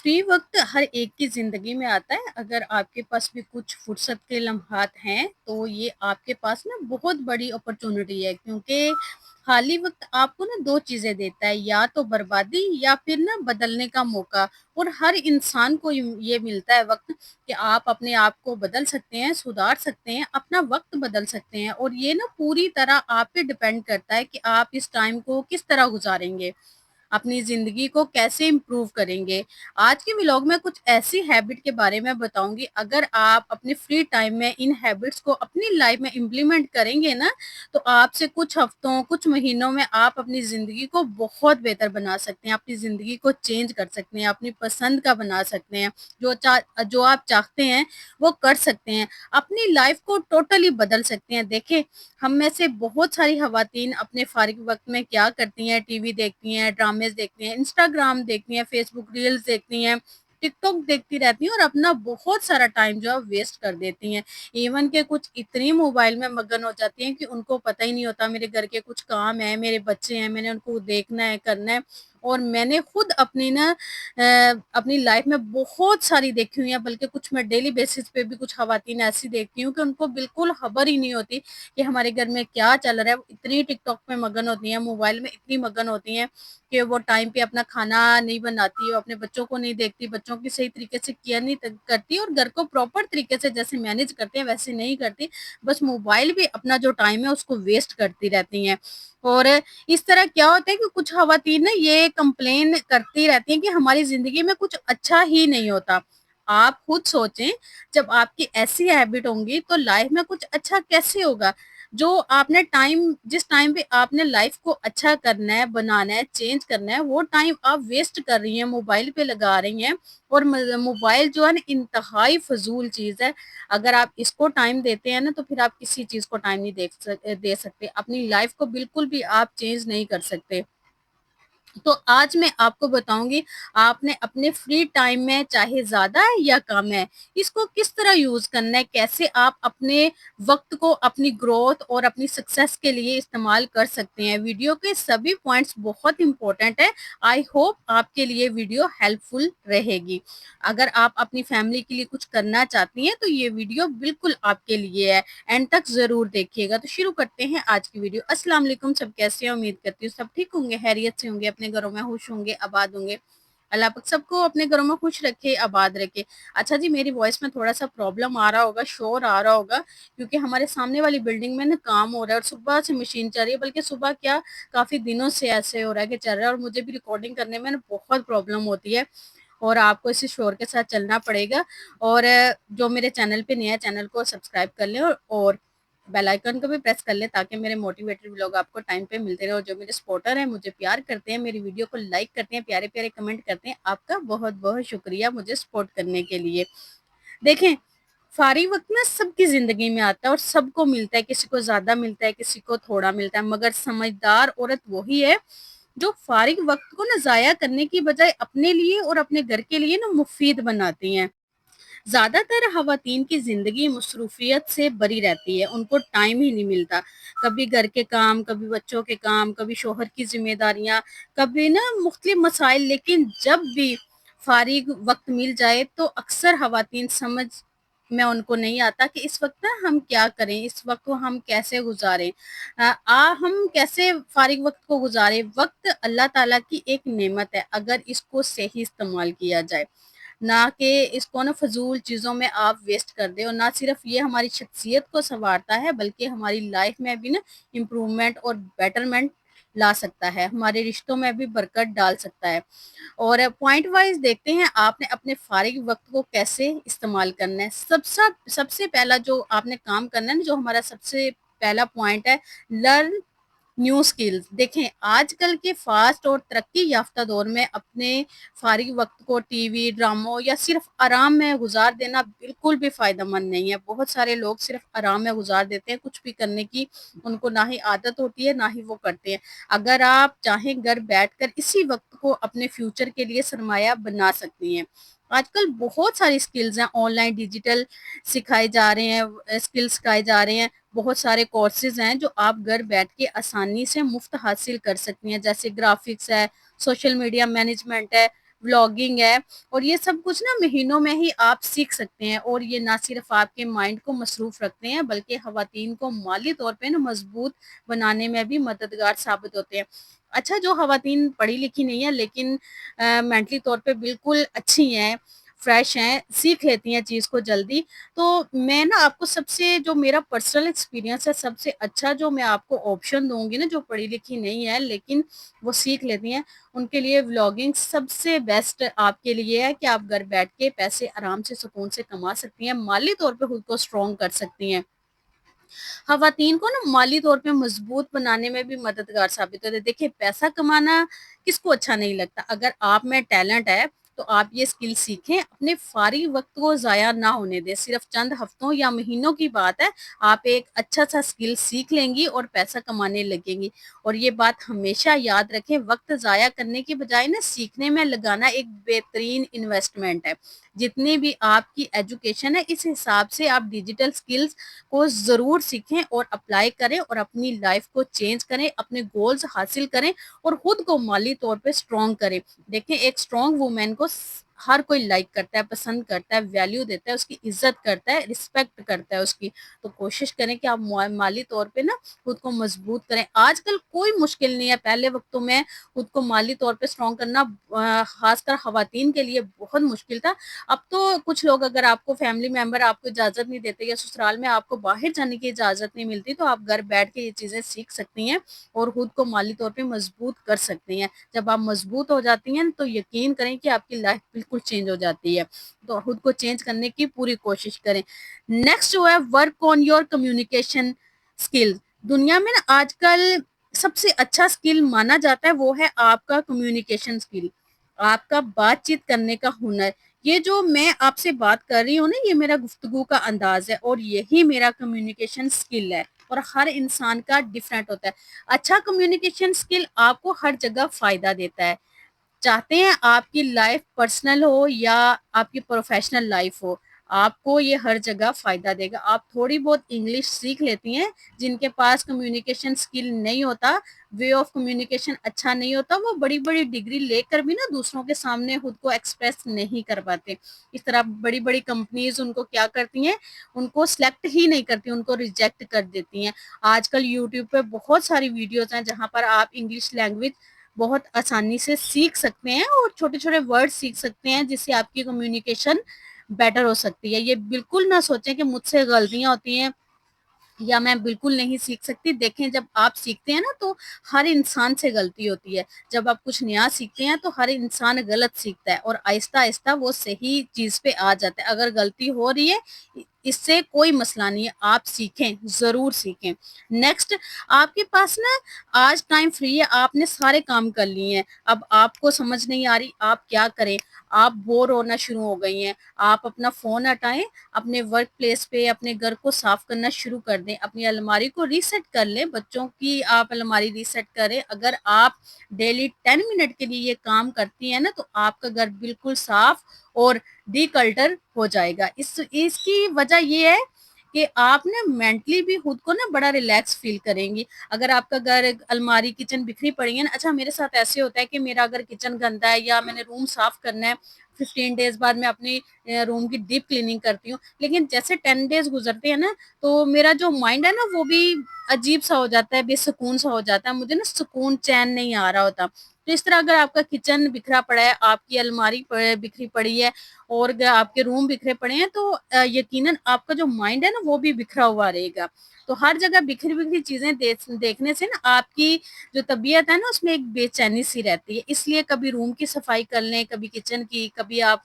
Free वक़्त हर एक की ज़िंदगी में आता है। अगर आपके पास भी कुछ फुर्सत के लम्हात हैं, तो ये आपके पास ना बहुत बड़ी अपॉर्च्युनिटी है क्योंकि खाली वक़्त आपको ना 2 चीज़ें देता है, या तो बर्बादी या फिर ना बदलने का मौका। और हर इंसान को ये मिलता है वक़्त कि आप अपने आप को बदल सकते हैं, सुधार सकते हैं, अपना वक़्त बदल सकते हैं और ये ना पूरी तरह आप पे डिपेंड करता है कि आप इस टाइम को किस तरह गुज़ारेंगे। अपनी ज़िंदगी को कैसे इम्प्रूव करेंगे। आज के व्लॉग में कुछ ऐसी हैबिट के बारे में बताऊँगी, अगर आप अपने फ्री टाइम में इन हैबिट्स को अपनी लाइफ में इम्प्लीमेंट करेंगे ना, तो आपसे कुछ हफ्तों, कुछ महीनों में आप अपनी ज़िंदगी को बहुत बेहतर बना सकते हैं, अपनी ज़िंदगी को चेंज कर सकते हैं, अपनी पसंद का बना सकते हैं, जो आप चाहते हैं, वो कर सकते हैं, अपनी लाइफ को टोटली बदल सकते हैं। देखें, हम में से बहुत सारी ख़वातीन अपने फ़ारिग वक़्त में क्या करती हैं, टीवी देखती हैं, ड्रामेज़ देखती हैं, इंस्टाग्राम देखती हैं, फेसबुक रील्स देखती हैं, टिकटॉक देखती रहती हैं और अपना बहुत सारा टाइम जो है वेस्ट कर देती हैं। इवन के कुछ इतनी मोबाइल में मगन हो जाती हैं कि उनको पता ही नहीं होता मेरे घर के कुछ काम हैं, मेरे बच्चे हैं, मैंने उनको देखना है, करना है। और मैंने खुद अपनी ना अपनी लाइफ में बहुत सारी देखी हुई हैं, बल्कि कुछ मैं डेली बेसिस पे भी कुछ ख़वातीन ऐसी देखती हूँ कि उनको बिल्कुल खबर ही नहीं होती कि हमारे घर में क्या चल रहा है। वो इतनी टिकटॉक में मगन होती हैं, मोबाइल में इतनी मगन होती हैं कि वो टाइम पे अपना खाना नहीं बनाती, वो अपने बच्चों को नहीं देखती, बच्चों की सही तरीके से केयर नहीं करती और घर को प्रॉपर तरीके से जैसे मैनेज करते हैं वैसे नहीं करती। बस मोबाइल भी अपना जो टाइम है उसको वेस्ट करती रहती हैं। और इस तरह क्या होता है कि कुछ खवातीन ना ये कंप्लेन करती रहती हैं कि हमारी जिंदगी में कुछ अच्छा ही नहीं होता। आप खुद सोचें, जब आपकी ऐसी हैबिट होंगी तो लाइफ में कुछ अच्छा कैसे होगा। जो आपने टाइम जिस टाइम पे आपने लाइफ को अच्छा करना है, बनाना है, चेंज करना है, वो टाइम आप वेस्ट कर रही हैं, मोबाइल पे लगा रही हैं। और मोबाइल जो है ना इंतहाई फजूल चीज है। अगर आप इसको टाइम देते हैं ना, तो फिर आप किसी चीज को टाइम नहीं दे सकते, अपनी लाइफ को बिल्कुल भी आप चेंज नहीं कर सकते। तो आज मैं आपको बताऊंगी, आपने अपने फ्री टाइम में चाहे ज्यादा है या कम है, इसको किस तरह यूज करना है, कैसे आप अपने वक्त को अपनी ग्रोथ और अपनी सक्सेस के लिए इस्तेमाल कर सकते हैं। वीडियो के सभी पॉइंट्स बहुत इंपॉर्टेंट है। आई होप आपके लिए वीडियो हेल्पफुल रहेगी। अगर आप अपनी फैमिली के लिए कुछ करना चाहती हैं तो ये वीडियो बिल्कुल आपके लिए है। एंड तक जरूर देखिएगा। तो शुरू करते हैं आज की वीडियो। अस्सलाम वालेकुम, सब कैसे हैं? उम्मीद करती हूँ सब ठीक होंगे, खैरियत से होंगे, अपने घरों में खुश होंगे, आबाद होंगे। अल्लाह पाक सबको अपने घरों में खुश रखे, आबाद रखे। अच्छा जी, मेरी वॉइस में थोड़ा सा प्रॉब्लम आ रहा होगा, शोर आ रहा होगा, क्योंकि हमारे सामने वाली बिल्डिंग में ना काम हो रहा है और सुबह से मशीन चल रही है, बल्कि सुबह क्या, काफी दिनों से ऐसे हो रहा है कि चल रहा है। और मुझे भी रिकॉर्डिंग करने में ना बहुत प्रॉब्लम होती है और आपको इसी शोर के साथ चलना पड़ेगा। और जो मेरे चैनल पे नया, चैनल को सब्सक्राइब कर लें और बेल आइकन को भी प्रेस कर लें, ताकि मेरे मोटिवेटेड व्लॉग आपको टाइम पे मिलते रहे। और जो मेरे सपोर्टर हैं, मुझे प्यार करते हैं, मेरी वीडियो को लाइक करते हैं, प्यारे प्यारे कमेंट करते हैं, आपका बहुत बहुत शुक्रिया मुझे सपोर्ट करने के लिए। देखें, फारिग वक्त ना सबकी जिंदगी में आता है और सबको मिलता है, किसी को ज्यादा मिलता है, किसी को थोड़ा मिलता है, मगर समझदार औरत वही है जो फारिग वक्त को ना जाया करने की बजाय अपने लिए और अपने घर के लिए ना मुफीद बनाती हैं। ज्यादातर खवातीन की जिंदगी मसरूफियत से भरी रहती है, उनको टाइम ही नहीं मिलता। कभी घर के काम, कभी बच्चों के काम, कभी शोहर की जिम्मेदारियां, कभी ना मुख्तलिफ मसाइल। लेकिन जब भी फारिग वक्त मिल जाए तो अक्सर खवातीन समझ में उनको नहीं आता कि इस वक्त ना हम क्या करें, इस वक्त को हम कैसे गुजारें। हम कैसे फारिग वक्त को गुजारें। वक्त अल्लाह ताला की एक नेमत है, अगर इसको सही इस्तेमाल किया जाए, ना कि इसको ना फजूल चीज़ों में आप वेस्ट कर दे। और ना सिर्फ ये हमारी शख्सियत को संवारता है, बल्कि हमारी लाइफ में भी ना इम्प्रूवमेंट और बेटरमेंट ला सकता है, हमारे रिश्तों में भी बरकत डाल सकता है। और पॉइंट वाइज देखते हैं आपने अपने फारिग वक्त को कैसे इस्तेमाल करना है। सबसे पहला जो आपने काम करना है ना, जो हमारा सबसे पहला पॉइंट है, लर्न न्यू स्किल्स। देखें, आजकल के फास्ट और तरक्की याफ्ता दौर में अपने फारिग वक्त को टीवी, ड्रामों या सिर्फ आराम में गुजार देना बिल्कुल भी फायदेमंद नहीं है। बहुत सारे लोग सिर्फ आराम में गुजार देते हैं, कुछ भी करने की उनको ना ही आदत होती है, ना ही वो करते हैं। अगर आप चाहें, घर बैठकर इसी वक्त को अपने फ्यूचर के लिए सरमाया बना सकती हैं। आजकल बहुत सारी स्किल्स हैं, ऑनलाइन डिजिटल सिखाए जा रहे हैं, स्किल्स सिखाए जा रहे हैं। बहुत सारे कोर्सेज हैं जो आप घर बैठ के आसानी से मुफ्त हासिल कर सकती हैं, जैसे ग्राफिक्स है, सोशल मीडिया मैनेजमेंट है, व्लॉगिंग है, और ये सब कुछ ना महीनों में ही आप सीख सकते हैं, और ये ना सिर्फ आपके माइंड को मसरूफ रखते हैं बल्कि खवातीन को माली तौर पे ना मजबूत बनाने में भी मददगार साबित होते हैं। अच्छा, जो खवातीन पढ़ी लिखी नहीं है लेकिन मेंटली तौर पे बिल्कुल अच्छी हैं, फ्रेश हैं, सीख लेती हैं चीज़ को जल्दी, तो मैं ना आपको सबसे जो मेरा पर्सनल एक्सपीरियंस है, सबसे अच्छा जो मैं आपको ऑप्शन दूँगी ना, जो पढ़ी लिखी नहीं है लेकिन वो सीख लेती हैं, उनके लिए व्लॉगिंग सबसे बेस्ट आपके लिए है कि आप घर बैठ के पैसे आराम से सुकून से कमा सकती हैं, माली तौर पे खुद को स्ट्रॉन्ग कर सकती हैं। खवातीन को ना माली तौर पे मजबूत बनाने में भी मददगार साबित होते हैं। देखिए, पैसा कमाना किसको अच्छा नहीं लगता। अगर आप में टैलेंट है तो आप ये स्किल सीखें, अपने फारिग वक्त को ज़ाया ना होने दें। सिर्फ चंद हफ्तों या महीनों की बात है, आप एक अच्छा सा स्किल सीख लेंगी और पैसा कमाने लगेंगी। और ये बात हमेशा याद रखें, वक्त ज़ाया करने की बजाय ना सीखने में लगाना एक बेहतरीन इन्वेस्टमेंट है। जितनी भी आपकी एजुकेशन है, इस हिसाब से आप डिजिटल स्किल्स को ज़रूर सीखें और अप्लाई करें और अपनी लाइफ को चेंज करें, अपने गोल्स हासिल करें और खुद को माली तौर पे स्ट्रॉन्ग करें। देखें, एक स्ट्रॉन्ग वुमेन को हर कोई लाइक करता है, पसंद करता है, वैल्यू देता है, उसकी इज्जत करता है, रिस्पेक्ट करता है उसकी। तो कोशिश करें कि आप माली तौर पे ना खुद को मजबूत करें। आजकल कोई मुश्किल नहीं है, पहले वक्तों में खुद को माली तौर पे स्ट्रॉन्ग करना खासकर खवातीन के लिए बहुत मुश्किल था। अब तो कुछ लोग, अगर आपको फैमिली मेंबर आपको इजाज़त नहीं देते या ससुराल में आपको बाहर जाने की इजाज़त नहीं मिलती, तो आप घर बैठ के ये चीज़ें सीख सकती हैं और खुद को माली तौर पे मजबूत कर सकती हैं। जब आप मजबूत हो जाती हैं तो यकीन करें कि आपकी लाइफ बिल्कुल चेंज हो जाती है। तो खुद को चेंज करने की पूरी कोशिश करें। नेक्स्ट जो है, work on your communication skill. दुनिया में ना आजकल सबसे अच्छा स्किल माना जाता है वो है आपका कम्युनिकेशन स्किल, आपका बातचीत करने का हुनर। ये जो मैं आपसे बात कर रही हूँ ना, ये मेरा गुफ्तगू का अंदाज है और यही मेरा कम्युनिकेशन स्किल है, और हर इंसान का डिफरेंट होता है। अच्छा कम्युनिकेशन स्किल आपको हर जगह फायदा देता है, चाहते हैं आपकी लाइफ पर्सनल हो या आपकी प्रोफेशनल लाइफ हो, आपको ये हर जगह फायदा देगा। आप थोड़ी बहुत इंग्लिश सीख लेती हैं, जिनके पास कम्युनिकेशन स्किल नहीं होता, वे ऑफ कम्युनिकेशन अच्छा नहीं होता, वो बड़ी बड़ी डिग्री लेकर भी ना दूसरों के सामने खुद को एक्सप्रेस नहीं कर पाते। इस तरह बड़ी बड़ी कंपनीज उनको क्या करती हैं, उनको सिलेक्ट ही नहीं करती, उनको रिजेक्ट कर देती हैं। आजकल यूट्यूब पे बहुत सारी वीडियोज हैं जहां पर आप इंग्लिश लैंग्वेज बहुत आसानी से सीख सकते हैं और छोटे-छोटे वर्ड सीख सकते हैं, जिससे आपकी कम्युनिकेशन बेटर हो सकती है। ये बिल्कुल ना सोचें कि मुझसे गलतियाँ होती हैं या मैं बिल्कुल नहीं सीख सकती। देखें, जब आप सीखते हैं ना तो हर इंसान से गलती होती है। जब आप कुछ नया सीखते हैं तो हर इंसान गलत सीखता है और आहिस्ता-आहिस्ता वो सही चीज़ पे आ जाता है। अगर गलती हो रही है, इससे कोई मसला नहीं है, आप सीखें, ज़रूर सीखें। नेक्स्ट, आपके पास ना आज टाइम फ्री है, आपने सारे काम कर लिए हैं, अब आपको समझ नहीं आ रही आप क्या करें? आप बोर होना शुरू हो गई हैं, आप अपना फ़ोन हटाएँ, अपने वर्क प्लेस पे अपने घर को साफ करना शुरू कर दें, अपनी अलमारी को रीसेट कर लें, बच्चों की आप अलमारी रीसेट करें। अगर आप डेली 10 मिनट के लिए ये काम करती हैं ना, तो आपका घर बिल्कुल साफ और डिकल्टर हो जाएगा। इसकी वजह ये है कि आप ना मेंटली भी खुद को ना बड़ा रिलैक्स फील करेंगी। अगर आपका घर, अलमारी, किचन बिखरी पड़ी है ना, अच्छा मेरे साथ ऐसे होता है कि मेरा अगर किचन गंदा है या मैंने रूम साफ करना है, 15 डेज बाद मैं अपनी रूम की डीप क्लीनिंग करती हूँ, लेकिन जैसे 10 डेज गुजरते हैं ना, तो मेरा जो माइंड है ना वो भी अजीब सा हो जाता है, बेसुकून सा हो जाता है, मुझे ना सुकून चैन नहीं आ रहा होता। तो इस तरह अगर आपका किचन बिखरा पड़ा है, आपकी अलमारी बिखरी पड़ी है और अगर आपके रूम बिखरे पड़े हैं, तो यकीनन आपका जो माइंड है ना वो भी बिखरा हुआ रहेगा। तो हर जगह बिखरी बिखरी चीजें देखने से ना आपकी जो तबीयत है ना उसमें एक बेचैनी सी रहती है। इसलिए कभी रूम की सफाई कर लें, कभी किचन की, कभी आप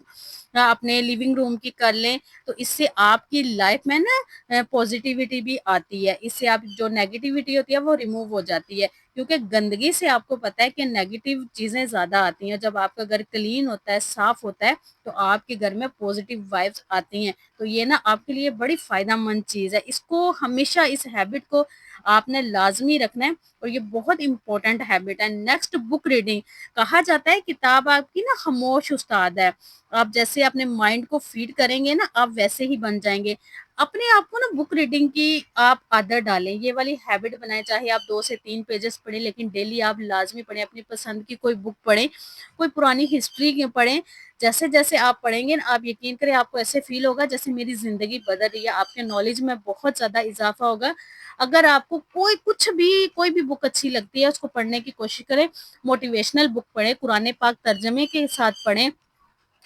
अपने लिविंग रूम की कर लें, तो इससे आपकी लाइफ में ना पॉजिटिविटी भी आती है। इससे आप जो नेगेटिविटी होती है वो रिमूव हो जाती है, क्योंकि गंदगी से आपको पता है कि नेगेटिव चीजें ज्यादा आती हैं। जब आपका घर क्लीन होता है, साफ होता है, तो आपके घर में पॉजिटिव वाइब्स आती हैं। तो ये ना आपके लिए बड़ी फायदेमंद चीज है, इसको हमेशा, इस हैबिट को आपने लाज़मी रखना है और ये बहुत इम्पोर्टेंट हैबिट है। नेक्स्ट बुक रीडिंग, कहा जाता है किताब आपकी ना खामोश उस्ताद है। आप जैसे अपने माइंड को फीड करेंगे ना, आप वैसे ही बन जाएँगे। अपने आप को ना बुक रीडिंग की आप आदत डालें, ये वाली हैबिट बनाएँ, चाहे आप 2 से 3 पेजेज़ पढ़ें, लेकिन डेली आप लाज़मी पढ़ें, अपनी पसंद की कोई बुक पढ़ें, कोई पुरानी हिस्ट्री की पढ़ें। जैसे-जैसे आप पढ़ेंगे ना, आप यकीन करें आपको ऐसे फ़ील होगा जैसे मेरी ज़िंदगी बदल रही है, आपके नॉलेज में बहुत ज़्यादा इज़ाफ़ा होगा। अगर आपको कोई भी बुक अच्छी लगती है, उसको पढ़ने की कोशिश करें। मोटिवेशनल बुक पढ़ें, कुरान पाक तर्जमे के साथ पढ़ें,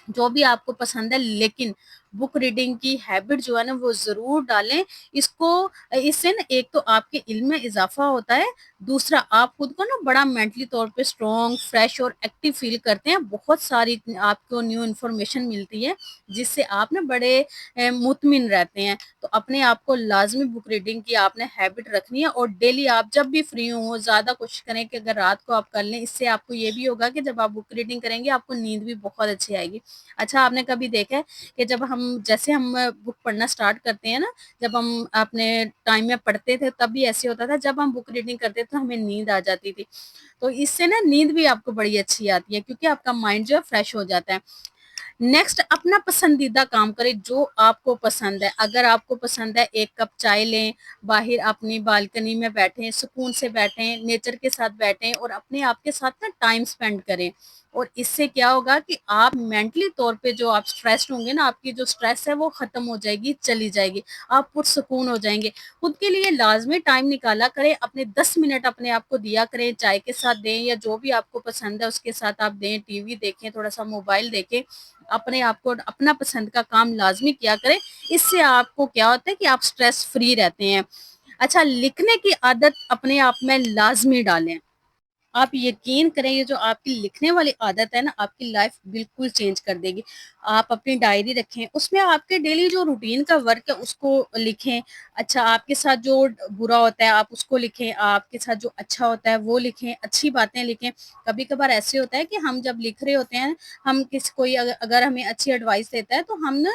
जो भी आपको पसंद है, लेकिन बुक रीडिंग की हैबिट जो है ना वो ज़रूर डालें। इसको इससे ना एक तो आपके इल्म में इज़ाफ़ा होता है, दूसरा आप खुद को ना बड़ा मेंटली तौर पे स्ट्रॉन्ग, फ्रेश और एक्टिव फ़ील करते हैं। बहुत सारी आपको न्यू इन्फॉर्मेशन मिलती है, जिससे आप ना बड़े मुतमिन रहते हैं। तो अपने आप को लाज़मी बुक रीडिंग की आपने हैबिट रखनी है और डेली आप जब भी फ्री हो, ज़्यादा कोशिश करें कि अगर रात को आप कर लें, इससे आपको ये भी होगा कि जब आप बुक रीडिंग करेंगे, आपको नींद भी बहुत अच्छी आएगी। अच्छा, आपने कभी देखा है कि जब हम बुक पढ़ना स्टार्ट करते हैं ना, जब हम अपने टाइम में पढ़ते थे तब भी ऐसे होता था, जब हम बुक रीडिंग करते थे तो हमें नींद आ जाती थी। तो इससे ना नींद भी आपको बड़ी अच्छी आती है, क्योंकि आपका माइंड जो है फ्रेश हो जाता है। नेक्स्ट, अपना पसंदीदा काम करें जो आपको पसंद है। अगर आपको पसंद है 1 कप चाय लें, बाहर अपनी बालकनी में बैठें, सुकून से बैठें, नेचर के साथ बैठें और अपने आप के साथ ना टाइम स्पेंड करें। और इससे क्या होगा कि आप मेंटली तौर पे जो आप स्ट्रेस्ड होंगे ना, आपकी जो स्ट्रेस है वो खत्म हो जाएगी, चली जाएगी। आप पुरसुकून हो जाएँगे। खुद के लिए लाज़मी टाइम निकाला करें, अपने 10 मिनट अपने आप को दिया करें, चाय के साथ दें या जो भी आपको पसंद है उसके साथ आप दें, टीवी देखें, थोड़ा-सा मोबाइल देखें। अपने आप को अपना पसंद का काम लाज़मी किया करें। इससे आपको क्या होता है कि आप स्ट्रेस फ्री रहते हैं। अच्छा, लिखने की आदत अपने आप में लाज़मी डालें। आप यकीन करें, ये जो आपकी लिखने वाली आदत है ना, आपकी लाइफ बिल्कुल चेंज कर देगी। आप अपनी डायरी रखें, उसमें आपके डेली जो रूटीन का वर्क है उसको लिखें। अच्छा, आपके साथ जो बुरा होता है आप उसको लिखें, आपके साथ जो अच्छा होता है वो लिखें, अच्छी बातें लिखें। कभी-कभार ऐसे होता है कि हम जब लिख रहे होते हैं, हम किसी कोई अगर हमें अच्छी एडवाइस देता है तो हम ना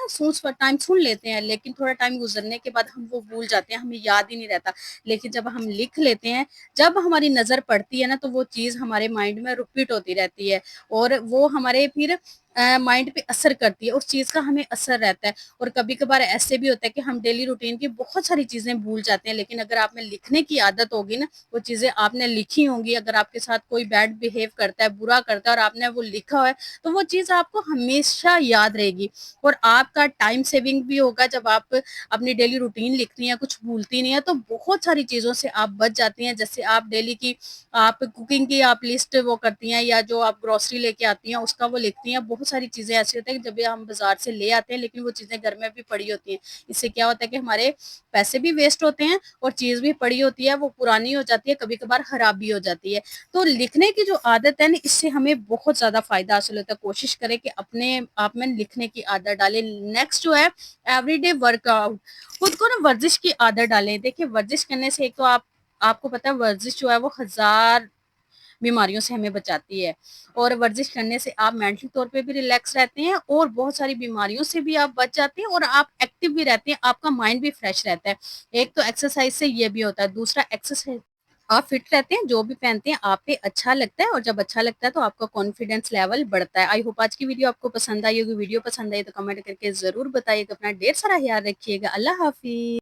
टाइम सुन लेते हैं, लेकिन थोड़ा टाइम गुज़रने के बाद हम वो भूल जाते हैं, हमें याद ही नहीं रहता। लेकिन जब हम लिख लेते हैं, जब हमारी नज़र पड़ती है ना, तो वो चीज़ हमारे माइंड में रिपीट होती रहती है और वो हमारे फिर माइंड पे असर करती है, उस चीज़ का हमें असर रहता है। और कभी-कभार ऐसे भी होता है कि हम डेली रूटीन की बहुत सारी चीज़ें भूल जाते हैं, लेकिन अगर आप में लिखने की आदत होगी ना, वो चीज़ें आपने लिखी होंगी, अगर आपके साथ कोई बैड बिहेव करता है, बुरा करता है और आपने वो लिखा हुआ है, तो वो चीज़ आपको हमेशा याद रहेगी और आपका टाइम सेविंग भी होगा। जब आप अपनी डेली रूटीन लिखती हैं, कुछ भूलती नहीं है, तो बहुत सारी चीज़ों से आप बच जाती हैं। जैसे आप डेली की आप कुकिंग की आप लिस्ट वो करती हैं या जो आप ग्रोसरी लेके आती हैं उसका वो लिखती हैं। बहुत सारी चीज़ें ऐसी होती हैं कि जब ये हम बाज़ार से ले आते हैं, लेकिन वो चीज़ें घर में भी पड़ी होती हैं। इससे क्या होता है कि हमारे पैसे भी वेस्ट होते हैं और चीज़ भी पड़ी होती है, वो पुरानी हो जाती है, कभी-कभार खराब भी हो जाती है। तो लिखने की जो आदत है ना, इससे हमें बहुत ज़्यादा फ़ायदा हासिल होता है। कोशिश करें कि अपने आप में लिखने की आदत डालें। नेक्स्ट जो है, एवरीडे वर्कआउट, खुद को ना वर्जिश की आदत डालें। देखिए, वर्जिश करने से एक तो आपको पता है वर्जिश जो है वो हज़ार बीमारियों से हमें बचाती है और वर्जिश करने से आप मेंटली तौर पे भी रिलैक्स रहते हैं और बहुत सारी बीमारियों से भी आप बच जाते हैं और आप एक्टिव भी रहते हैं, आपका माइंड भी फ्रेश रहता है। एक तो एक्सरसाइज से ये भी होता है, दूसरा एक्सरसाइज आप फिट रहते हैं, जो भी पहनते हैं आप पे अच्छा लगता है और जब अच्छा लगता है तो आपका कॉन्फिडेंस लेवल बढ़ता है। आई होप आज की वीडियो आपको पसंद आई होगी। वीडियो पसंद आई तो कमेंट करके ज़रूर बताइएगा। अपना ढेर सारा ख्याल रखिएगा। अल्लाह हाफ़िज़।